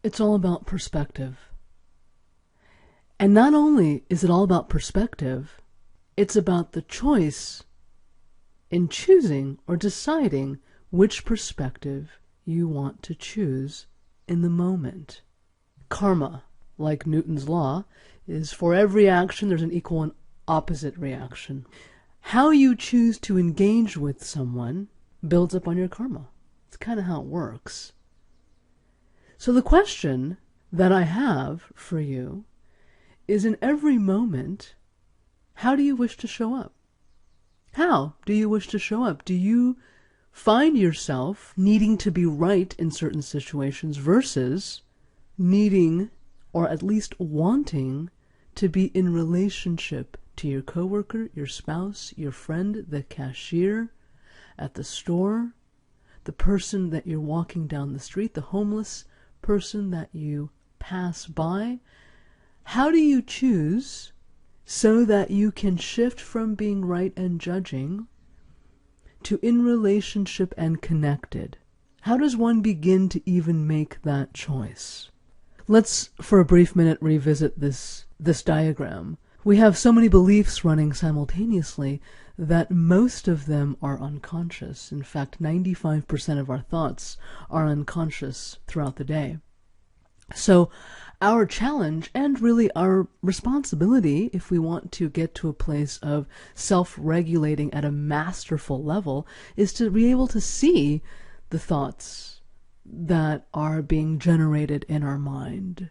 It's all about perspective. And not only is it all about perspective, it's about the choice in choosing or deciding which perspective you want to choose in the moment. Karma, like Newton's law, is for every action there's an equal and opposite reaction. How you choose to engage with someone builds up on your karma. It's kind of how it works. So the question that I have for you is, in every moment, how do you wish to show up? How do you wish to show up? Do you find yourself needing to be right in certain situations versus needing, or at least wanting, to be in relationship to your coworker, your spouse, your friend, the cashier at the store, the person that you're walking down the street, the homeless person that you pass by? How do you choose so that you can shift from being right and judging to in relationship and connected? How does one begin to even make that choice? Let's, for a brief minute, revisit this diagram. We have so many beliefs running simultaneously that most of them are unconscious. In fact, 95% of our thoughts are unconscious throughout the day. So our challenge, and really our responsibility, if we want to get to a place of self-regulating at a masterful level, is to be able to see the thoughts that are being generated in our mind,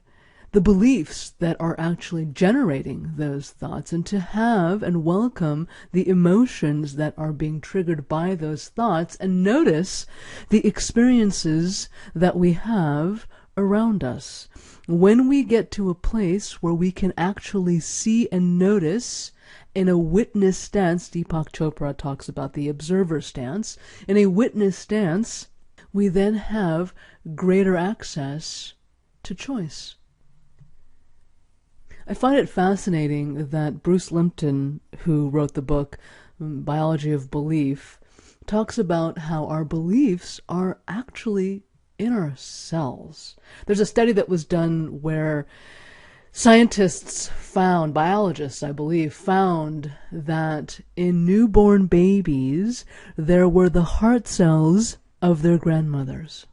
the beliefs that are actually generating those thoughts, and to have and welcome the emotions that are being triggered by those thoughts, and notice the experiences that we have around us. When we get to a place where we can actually see and notice in a witness stance, Deepak Chopra talks about the observer stance, in a witness stance, we then have greater access to choice. I find it fascinating that Bruce Lipton, who wrote the book Biology of Belief, talks about how our beliefs are actually in our cells. There's a study that was done where scientists found, biologists I believe, found that in newborn babies there were the heart cells of their grandmothers.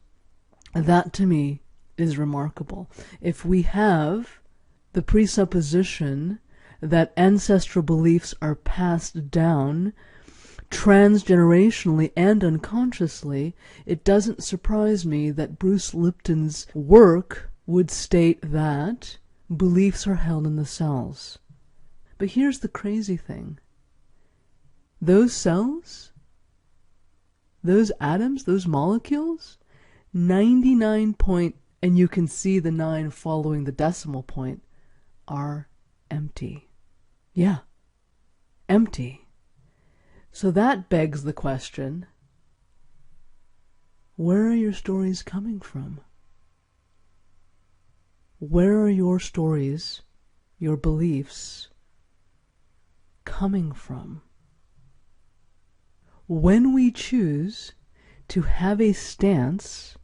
That to me is remarkable. If we have the presupposition that ancestral beliefs are passed down transgenerationally and unconsciously, it doesn't surprise me that Bruce Lipton's work would state that beliefs are held in the cells. But here's the crazy thing. Those cells, those atoms, those molecules, 99 point, and you can see the 9 following the decimal point, are empty. Yeah, empty. So that begs the question, where are your stories coming from? Where are your stories, your beliefs, coming from? When we choose to have a stance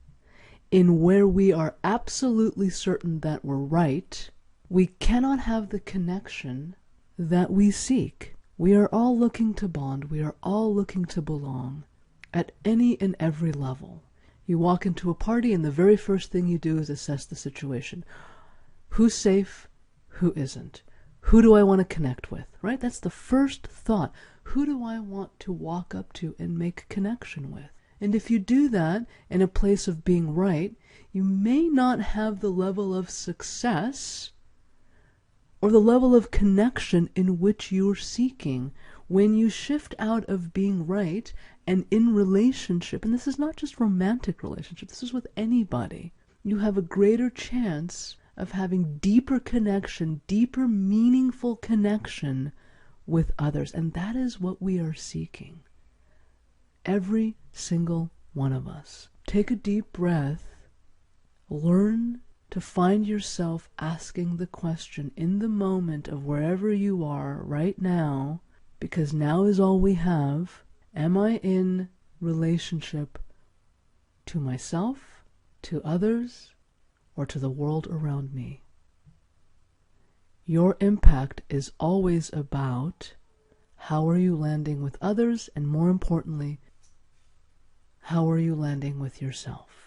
in where we are absolutely certain that we're right, we cannot have the connection that we seek. We are all looking to bond. We are all looking to belong at any and every level. You walk into a party and the very first thing you do is assess the situation. Who's safe? Who isn't? Who do I want to connect with? Right? That's the first thought. Who do I want to walk up to and make connection with? And if you do that in a place of being right, you may not have the level of success or the level of connection in which you're seeking. When you shift out of being right and in relationship, and this is not just romantic relationship, this is with anybody, you have a greater chance of having deeper connection, deeper meaningful connection with others. And that is what we are seeking. Every single one of us. Take a deep breath. Learn to find yourself asking the question in the moment of wherever you are right now, because now is all we have. Am I in relationship to myself, to others, or to the world around me. Your impact is always about how are you landing with others, and more importantly, how are you landing with yourself.